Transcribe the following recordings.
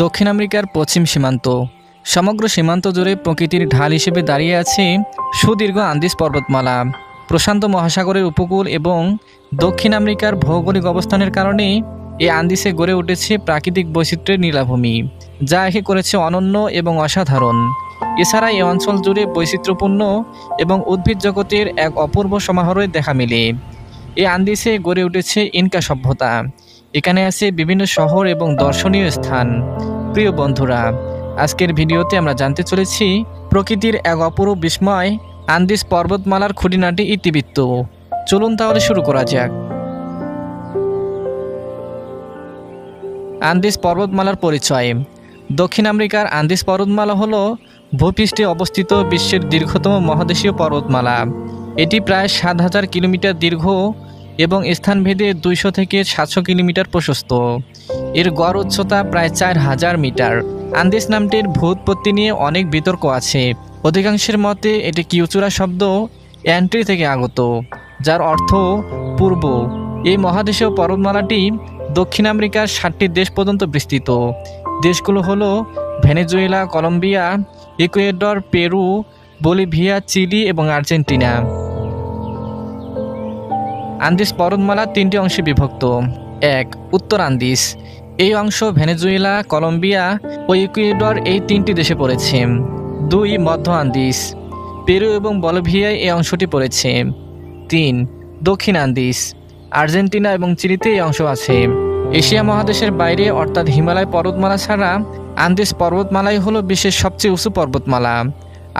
দক্ষিণ আমেরিকার পশ্চিম সীমান্ত। সমগ্র সীমান্ত জুড়ে প্রকৃতির ঢাল হিসেবে দাঁড়িয়ে আছে সুদীর্ঘ আন্দিজ পর্বতমালা। প্রশান্ত মহাসাগরের উপকূল এবং দক্ষিণ আমেরিকার ভৌগোলিক অবস্থানের কারণে এই আন্দিজে গড়ে উঠেছে প্রাকৃতিক বৈচিত্র্যের নীলাভূমি, যা একে করেছে অনন্য এবং অসাধারণ। এছাড়া এই অঞ্চল জুড়ে বৈচিত্র্যপূর্ণ এবং উদ্ভিদ জগতের এক অপূর্ব সমাহারের দেখা মেলে। এই আন্দিজে গড়ে উঠেছে ইনকা সভ্যতা। এখানে আছে বিভিন্ন শহর এবং দর্শনীয় স্থান। প্রিয় বন্ধুরা, আজকের ভিডিওতে আমরা জানতে চলেছি প্রকৃতির এক অপরূপ বিস্ময় আন্দিজ পর্বতমালার খুঁটিনাটি ইতিবৃত্ত। চলুন তাহলে শুরু করা যাক। আন্দিজ পর্বতমালার পরিচয়। দক্ষিণ আমেরিকার আন্দিজ পর্বতমালা হল ভূপৃষ্ঠে অবস্থিত বিশ্বের দীর্ঘতম মহাদেশীয় পর্বতমালা। এটি প্রায় ৭,০০০ কিলোমিটার দীর্ঘ এবং স্থানভেদে ২০০ থেকে ৭০০ কিলোমিটার প্রশস্ত। এর গড় উচ্চতা প্রায় ৪,০০০ মিটার। আন্দিজ নামটির ভূৎপত্তি নিয়ে অনেক বিতর্ক আছে। অধিকাংশের মতে এটি কিউচুরা শব্দ অ্যান্ট্রি থেকে আগত, যার অর্থ পূর্ব। এই মহাদেশীয় পর্বতমালাটি দক্ষিণ আমেরিকার ৭টি দেশ পর্যন্ত বিস্তৃত। দেশগুলো হলো Venezuela, Colombia, Ecuador, Peru, Bolivia, Chile এবং আর্জেন্টিনা। আন্দিজ পর্বতমালা ৩টি অংশে বিভক্ত। ১. উত্তর আন্দিজ। এই অংশ ভেনেজুয়েলা, কলম্বিয়া ও ইকুয়েডর এই ৩টি দেশে পড়েছে। ২. মধ্য আন্দিজ। পেরু এবং বলিভিয়ায় এই অংশটি পড়েছে। ৩. দক্ষিণ আন্দিজ। আর্জেন্টিনা এবং চিলিতে এই অংশ আছে। এশিয়া মহাদেশের বাইরে অর্থাৎ হিমালয় পর্বতমালা ছাড়া আন্দিজ পর্বতমালাই হলো বিশ্বের সবচেয়ে উঁচু পর্বতমালা।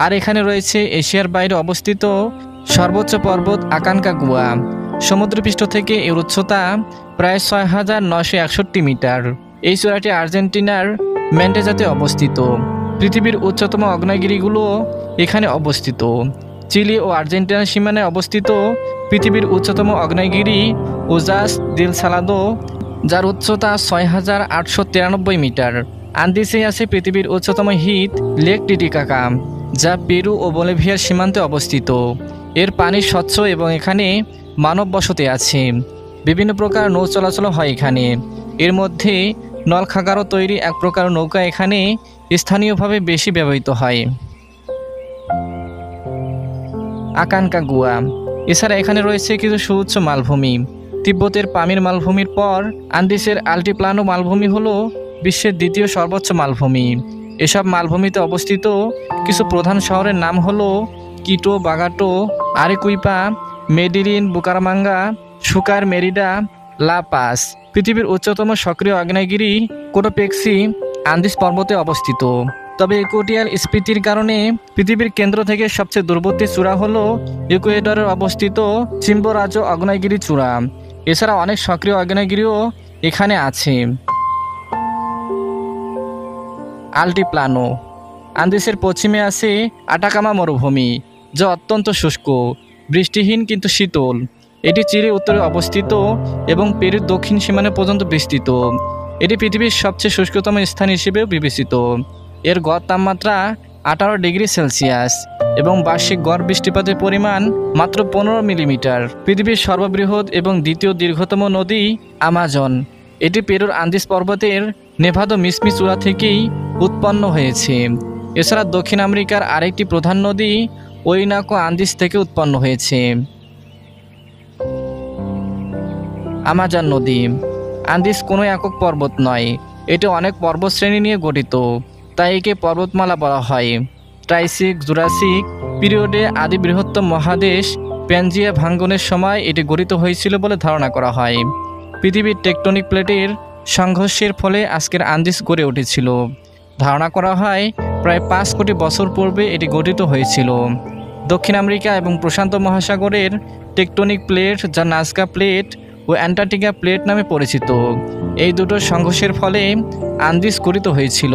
আর এখানে রয়েছে এশিয়ার বাইরে অবস্থিত সর্বোচ্চ পর্বত আকানকাগুয়া। সমুদ্রপৃষ্ঠ থেকে এর উচ্চতা প্রায় ৬,৯৬১ মিটার। এই চূড়াটি আর্জেন্টিনার মেন্টেজাতে অবস্থিত। পৃথিবীর উচ্চতম আগ্নেয়গিরিগুলো এখানে অবস্থিত। চিলি ও আর্জেন্টিনার সীমানায় অবস্থিত পৃথিবীর উচ্চতম আগ্নেয়গিরি উজাস দিল সালাদো, যার উচ্চতা ৬,৮৯৩ মিটার। আন্দিজে আছে পৃথিবীর উচ্চতম হ্রদ লেক টিটিকাকা, যা পেরু ও বলিভিয়ার সীমান্তে অবস্থিত। এর পানি স্বচ্ছ এবং এখানে মানব বসতি আছে। বিভিন্ন প্রকার নৌ চলাচল হয় এখানে। এর মধ্যে নলখাগড়াও তৈরি এক প্রকার নৌকা এখানে স্থানীয়ভাবে বেশি ব্যবহৃত হয়। আকানকাগুয়া। এছাড়া এখানে রয়েছে কিছু সুউচ্চ মালভূমি। তিব্বতের পামির মালভূমির পর আন্দিজের আল্টিপ্লানো মালভূমি হলো বিশ্বের দ্বিতীয় সর্বোচ্চ মালভূমি। এসব মালভূমিতে অবস্থিত কিছু প্রধান শহরের নাম হলো কিটো, বাগাটো, আরেকুইপা, মেডিলিন, বুকারামাঙ্গা, সুকার, মেরিডা, লা পাস। পৃথিবীর উচ্চতম সক্রিয় আগ্নেয়গিরি কোটোপেক্সি আন্দিজ পর্বতে অবস্থিত। তবে ইকুয়েটিয়াল স্ফীতির কারণে পৃথিবীর কেন্দ্র থেকে সবচেয়ে দূরবর্তী চূড়া হলো ইকুয়েডরে অবস্থিত চিম্বোরাজো আগ্নেয়গিরি চূড়া। এছাড়া অনেক সক্রিয় আগ্নেয়গিরিও এখানে আছে। আল্টিপ্লানো। আন্দিজের পশ্চিমে আছে আটাকামা মরুভূমি, যা অত্যন্ত শুষ্ক, বৃষ্টিহীন কিন্তু শীতল। এটি চিলির উত্তরে অবস্থিত এবং পেরুর দক্ষিণ সীমানা পর্যন্ত বিস্তৃত। এটি পৃথিবীর সবচেয়ে শুষ্কতম স্থান হিসেবেও বিবেচিত। এর গড় তাপমাত্রা 18 ডিগ্রি সেলসিয়াস এবং বার্ষিক গড় বৃষ্টিপাতের পরিমাণ মাত্র 15 মিলিমিটার। পৃথিবীর সর্ববৃহৎ এবং দ্বিতীয় দীর্ঘতম নদী আমাজন। এটি পেরুর আন্দিজ পর্বতের নেভাদো মিসমি চূড়া থেকেই উৎপন্ন হয়েছে। এছাড়া দক্ষিণ আমেরিকার আরেকটি প্রধান নদী ওরিনাকো আন্দিজ থেকে উৎপন্ন হয়েছে। আমাজন নদী। আন্দিজ কোনো একক পর্বত নয়, এটি অনেক পর্বতশ্রেণী নিয়ে গঠিত, তাই একে পর্বতমালা বলা হয়। ট্রাইসিক জুরাসিক পিরিয়ডে আদি বৃহত্তম মহাদেশ প্যানজিয়া ভাঙ্গনের সময় এটি গঠিত হয়েছিল বলে ধারণা করা হয়। পৃথিবীর টেকটনিক প্লেটের সংঘর্ষের ফলে আজকের আন্দিজ গড়ে উঠেছিল। ধারণা করা হয় প্রায় ৫ কোটি বছর পূর্বে এটি গঠিত হয়েছিল। দক্ষিণ আমেরিকা এবং প্রশান্ত মহাসাগরের টেকটনিক প্লেট, যা নাজকা প্লেট ও অ্যান্টার্কটিকা প্লেট নামে পরিচিত, এই দুটোর সংঘর্ষের ফলে আন্দিজ গঠিত হয়েছিল।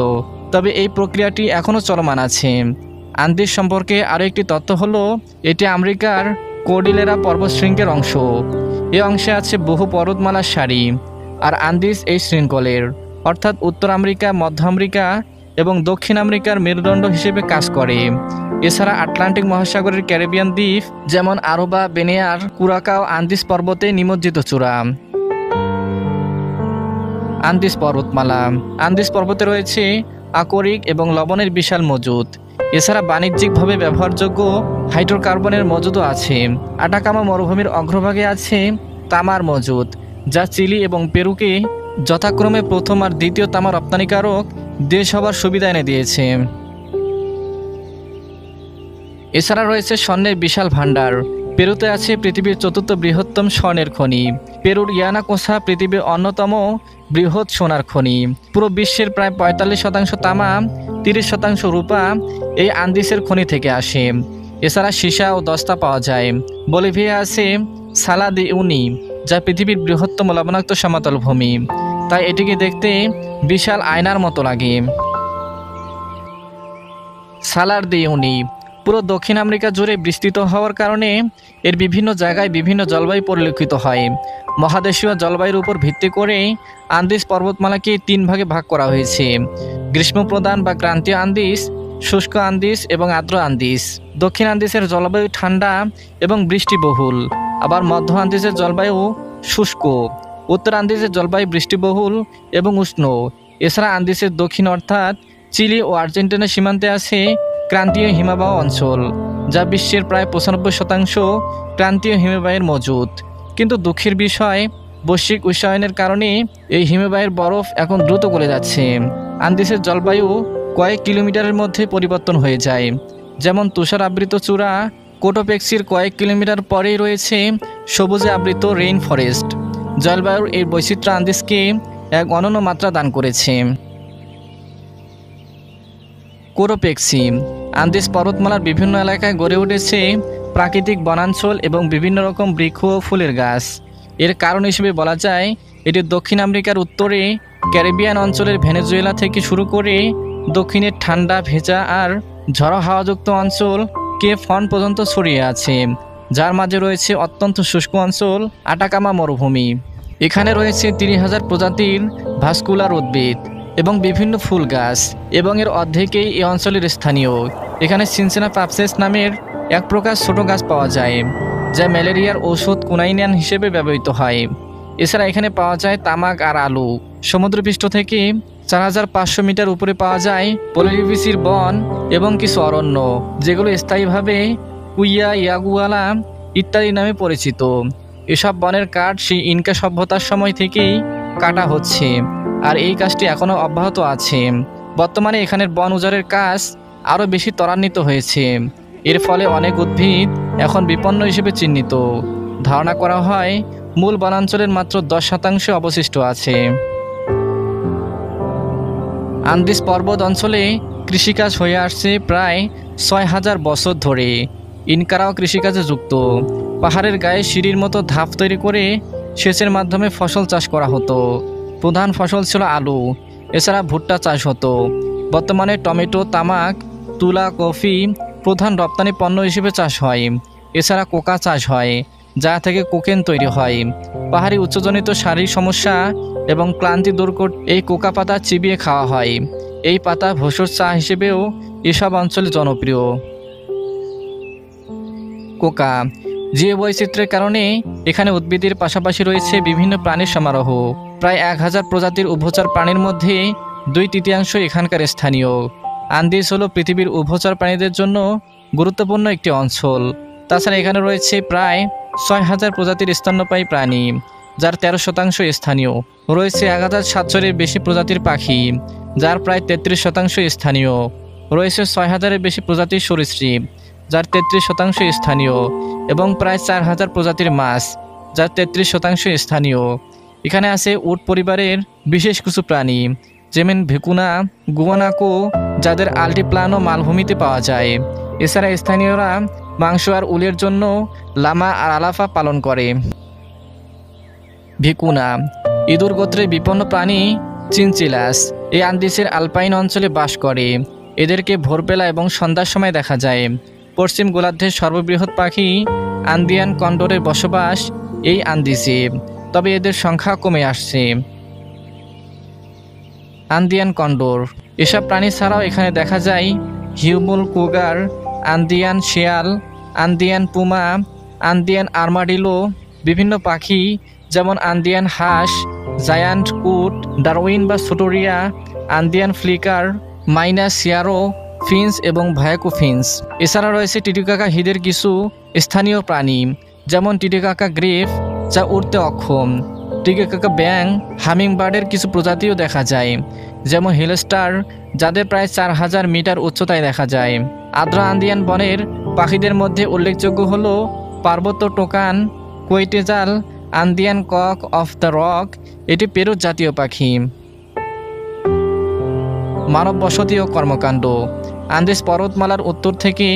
তবে এই প্রক্রিয়াটি এখনও চলমান আছে। আন্দিজ সম্পর্কে আরও একটি তথ্য হলো এটি আমেরিকার কোর্ডিলেরা পর্বতশৃঙ্গের অংশ। এই অংশে আছে বহু পর্বতমালার সারি। আর আন্দিজ এই শৃঙ্খলের অর্থাৎ উত্তর আমেরিকা, মধ্য আমেরিকা এবং দক্ষিণ আমেরিকার মেরুদণ্ড হিসেবে কাজ করে। এছাড়া আটলান্টিক মহাসাগরের ক্যারিবিয়ান দ্বীপ যেমন আরোবা, বেনেয়ার, কুরাকাও আন্দিজ পর্বতে নিমজ্জিত চূড়া। আন্দিজ পর্বতমালা। আন্দিজ পর্বতে রয়েছে আকরিক এবং লবণের বিশাল মজুদ। এছাড়া বাণিজ্যিকভাবে ব্যবহারযোগ্য হাইড্রোকার্বনের মজুদও আছে। আটাকামা মরুভূমির অগ্রভাগে আছে তামার মজুদ, যা চিলি এবং পেরুকে যথাক্রমে প্রথম আর দ্বিতীয় তামা রপ্তানিকারক দেশ হবার সুবিধা এনে দিয়েছে। এছাড়া রয়েছে স্বর্ণের বিশাল ভাণ্ডার। পেরুতে আছে পৃথিবীর চতুর্থ বৃহত্তম স্বর্ণের খনি। পেরুর ইয়ানাকোসা পৃথিবীর অন্যতম বৃহৎ সোনার খনি। পুরো বিশ্বের প্রায় ৪৫% তামা, ৩০% রূপা এই আন্দিসের খনি থেকে আসে। এছাড়া সীসা ও দস্তা পাওয়া যায়। বলিভিয়া আছে সালা দি উনি, যা পৃথিবীর বৃহত্তম লবণাক্ত সমতল ভূমি, তাই এটিকে দেখতে বিশাল আয়নার মতো লাগে। সালার দি উনি পুরো দক্ষিণ আমেরিকা জুড়ে বিস্তৃত হওয়ার কারণে এর বিভিন্ন জায়গায় বিভিন্ন জলবায়ু পরিলক্ষিত হয়। মহাদেশীয় জলবায়ুর উপর ভিত্তি করে আন্দিজ পর্বতমালাকে ৩ ভাগে ভাগ করা হয়েছে: গ্রীষ্মপ্রধান বা ক্রান্তীয় আন্দিজ, শুষ্ক আন্দিজ এবং আর্দ্র আন্দিজ। দক্ষিণ আন্দিজের জলবায়ু ঠান্ডা এবং বৃষ্টিবহুল, আবার মধ্য আন্দিজের জলবায়ু শুষ্ক। উত্তর আন্দিজের জলবায়ু বৃষ্টিবহুল এবং উষ্ণ। এছাড়া আন্দিজের দক্ষিণ অর্থাৎ চিলি ও আর্জেন্টিনার সীমান্তে আছে ক্রান্তীয় হিমবাহ অঞ্চল, যা বিশ্বের প্রায় ৯৫% ক্রান্তীয় হিমবাহের মজুদ। কিন্তু দুঃখের বিষয়, বৈশ্বিক উষ্ণায়নের কারণে এই হিমবাহের বরফ এখন দ্রুত গলে যাচ্ছে। আন্দিজের জলবায়ু কয়েক কিলোমিটারের মধ্যে পরিবর্তন হয়ে যায়। যেমন তুষার আবৃত চূড়া কোটোপেক্সির কয়েক কিলোমিটার পরেই রয়েছে সবুজে আবৃত রেইন ফরেস্ট। জলবায়ুর এই বৈচিত্র্য আন্দিজকে এক অনন্য মাত্রা দান করেছে। কোটোপেক্সি আন্দিজ পর্বতমালার বিভিন্ন এলাকায় গড়ে উঠেছে প্রাকৃতিক বনাঞ্চল এবং বিভিন্ন রকম বৃক্ষ ও ফুলের গাছ। এর কারণ হিসেবে বলা যায়, এটি দক্ষিণ আমেরিকার উত্তরে ক্যারিবিয়ান অঞ্চলের ভেনেজুয়েলা থেকে শুরু করে দক্ষিণের ঠান্ডা, ভেজা আর ঝড়ো হাওয়াযুক্ত অঞ্চল কেপ হর্ন পর্যন্ত ছড়িয়ে আছে, যার মাঝে রয়েছে অত্যন্ত শুষ্ক অঞ্চল আটাকামা মরুভূমি। এখানে রয়েছে ৩০,০০০ প্রজাতির ভাস্কুলার উদ্ভিদ এবং বিভিন্ন ফুল গাছ, এবং এর অর্ধেকেই এই অঞ্চলের স্থানীয়। এখানে সিনসিনা পাপসেস নামের এক প্রকার ছোট গাছ পাওয়া যায়, যা ম্যালেরিয়ার ঔষধ কুনাইনিয়ান হিসেবে ব্যবহৃত হয়। এছাড়া এখানে পাওয়া যায় তামাক আর আলু। সমুদ্রপৃষ্ঠ থেকে ৪৫০০ মিটার উপরে পাওয়া যায় পলিরিভিসির বন এবং কিছু অরণ্য, যেগুলো স্থায়ীভাবে কুইয়া ইয়াগুয়ালা ইত্যাদি নামে পরিচিত। এসব বনের কাঠ সেই ইনকা সভ্যতার সময় থেকেই কাটা হচ্ছে, আর এই কাজটি এখনও অব্যাহত আছে। বর্তমানে এখানের বন উজাড়ের কাজ আরও বেশি ত্বরান্বিত হয়েছে। এর ফলে অনেক উদ্ভিদ এখন বিপন্ন হিসেবে চিহ্নিত। ধারণা করা হয় মূল বনাঞ্চলের মাত্র ১০% অবশিষ্ট আছে। আন্দিজ পর্বত অঞ্চলে কৃষিকাজ হয়ে আসছে প্রায় ৬,০০০ বছর ধরে। ইনকারাও কৃষিকাজে যুক্ত। পাহাড়ের গায়ে সিঁড়ির মতো ধাপ তৈরি করে সেচের মাধ্যমে ফসল চাষ করা হতো। প্রধান ফসল ছিল আলু। এছাড়া ভুট্টা চাষ হতো। বর্তমানে টমেটো, তামাক, তুলা, কফি প্রধান রপ্তানি পণ্য হিসেবে চাষ হয়। এছাড়া কোকা চাষ হয়, যা থেকে কোকেন তৈরি হয়। পাহাড়ি উচ্চজনিত শারীরিক সমস্যা এবং ক্লান্তি দূর করতে এই কোকা পাতা চিবিয়ে খাওয়া হয়। এই পাতা ভেষজ চা হিসেবেও এসব অঞ্চলে জনপ্রিয়। কোকা জীববৈচিত্র্যের কারণে এখানে উদ্ভিদের পাশাপাশি রয়েছে বিভিন্ন প্রাণীর সমারোহ। প্রায় ১,০০০ প্রজাতির উভচর প্রাণীর মধ্যে ২/৩ এখানকার স্থানীয়। আন্দিজ হল পৃথিবীর উভচর প্রাণীদের জন্য গুরুত্বপূর্ণ একটি অঞ্চল। তাছাড়া এখানে রয়েছে প্রায় ৬,০০০ প্রজাতির স্তন্যপায়ী প্রাণী, যার ১৩% স্থানীয়। রয়েছে ১,৭০০-এর বেশি প্রজাতির পাখি, যার প্রায় ৩৩% স্থানীয়। রয়েছে ৬,০০০-এর বেশি প্রজাতির সরীসৃপ, যার ৩৩% স্থানীয়, এবং প্রায় ৪,০০০ প্রজাতির মাছ, যার ৩৩% স্থানীয়। এখানে আছে উট পরিবারের বিশেষ কিছু প্রাণী, যেমন ভিকুনা, গুয়ানাকো, যাদের আল্টিপ্লানো মালভূমিতে পাওয়া যায়। এছাড়া স্থানীয়রা মাংস আর উলের জন্য লামা আর আলাফা পালন করে। ভিকুনা ইঁদুর গোত্রের বিপন্ন প্রাণী চিনচিলাস এই আন্দিজের আলপাইন অঞ্চলে বাস করে। এদেরকে ভোরবেলা এবং সন্ধ্যার সময় দেখা যায়। পশ্চিম গোলার্ধের সর্ববৃহৎ পাখি আন্দিয়ান কন্ডোরের বসবাস এই আন্দিজে, তবে এদের সংখ্যা কমে আসছে। আন্দিয়ান কন্ডোর এসব প্রাণী ছাড়াও এখানে দেখা যায় হিউমুল কুগার, আন্দিয়ান শেয়াল, আন্দিয়ান পুমা, আন্দিয়ান আর্মাডিলো, বিভিন্ন পাখি যেমন আন্দিয়ান হাঁস, জায়ান্ট উড, ডারউইন বা সোটোরিয়া, আন্দিয়ান ফ্লিকার, মাইনাস সিয়ারো, ফিন্স এবং ভায়াকু ফিন্স। এছাড়া রয়েছে টিটিকাকা হ্রদের কিছু স্থানীয় প্রাণী, যেমন টিটিকাকা গ্রিফ যা উড়তে অক্ষম, টিটিকাকা ব্যাং, হামিংবার্ডের কিছু প্রজাতিও দেখা যায়, যেমন হিলস্টার যাদের প্রায় 4000 মিটার উচ্চতায় দেখা যায়। আর্দ্র আন্দিয়ান বনের পাখিদের মধ্যে উল্লেখযোগ্য হল পার্বত্য toucan, quetzal, Andean cock of the rock, এটি পেরুর জাতীয় পাখি। মানব বসতি ও কর্মকাণ্ড। আন্দেস পর্বতমালার উত্তর থেকে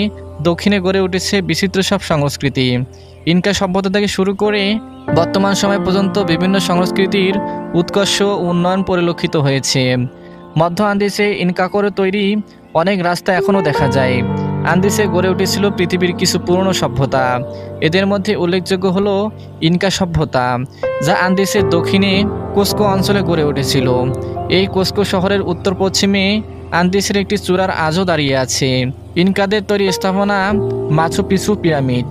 দক্ষিণে গড়ে উঠেছে বিচিত্র সব সংস্কৃতি। ইনকা সভ্যতা থেকে শুরু করে বর্তমান সময় পর্যন্ত বিভিন্ন সংস্কৃতির উৎকর্ষ ও উন্নয়ন পরিলক্ষিত হয়েছে। মধ্য আন্দেসে ইনকা করে তৈরি অনেক রাস্তা এখনও দেখা যায়। আন্দেসে গড়ে উঠেছিল পৃথিবীর কিছু পুরনো সভ্যতা। এদের মধ্যে উল্লেখযোগ্য হলো ইনকা সভ্যতা, যা আন্দেসের দক্ষিণে কোস্কো অঞ্চলে গড়ে উঠেছিল। এই কোস্কো শহরের উত্তর পশ্চিমে আন্দেসের একটি চূড়ার আজও দাঁড়িয়ে আছে। ইনকাদের তৈরি স্থাপনা মাচু পিছু পিরামিড।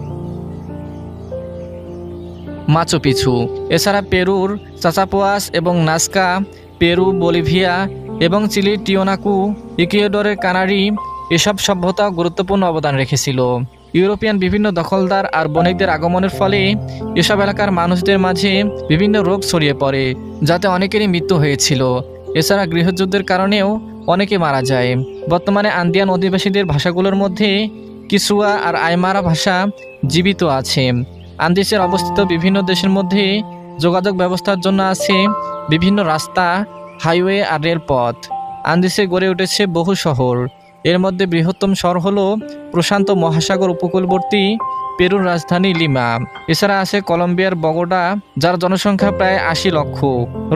মাচু পিছু এছাড়া পেরুর চাচাপোয়াস এবং নাস্কা, পেরু, বলিভিয়া এবং চিলির টিওনাকু, ইকুয়েডরের কানারি, এসব সভ্যতা গুরুত্বপূর্ণ অবদান রেখেছিল। ইউরোপিয়ান বিভিন্ন দখলদার আর বণিকদের আগমনের ফলে এসব এলাকার মানুষদের মাঝে বিভিন্ন রোগ ছড়িয়ে পড়ে, যাতে অনেকেরই মৃত্যু হয়েছিল। এছাড়া গৃহযুদ্ধের কারণেও অনেকে মারা যায়। বর্তমানে আন্দিয়ান অধিবাসীদের ভাষাগুলোর মধ্যে কিসুয়া আর আইমারা ভাষা জীবিত আছে। আন্দেসের অবস্থিত বিভিন্ন দেশের মধ্যে যোগাযোগ ব্যবস্থার জন্য আছে বিভিন্ন রাস্তা, হাইওয়ে আর রেলপথ। আন্দেসে গড়ে উঠেছে বহু শহর। এর মধ্যে বৃহত্তম শহর হলো প্রশান্ত মহাসাগর উপকূলবর্তী পেরুর রাজধানী লিমা। এছাড়া আছে কলম্বিয়ার বগোটা, যার জনসংখ্যা প্রায় 80 লক্ষ।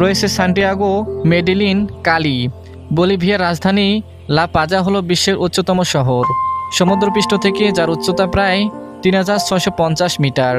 রয়েছে সান্টিয়াগো, মেডিলিন, কালি। বলিভিয়ার রাজধানী লা পাজা হলো বিশ্বের উচ্চতম শহর, সমুদ্রপৃষ্ঠ থেকে যার উচ্চতা প্রায় 3650 মিটার।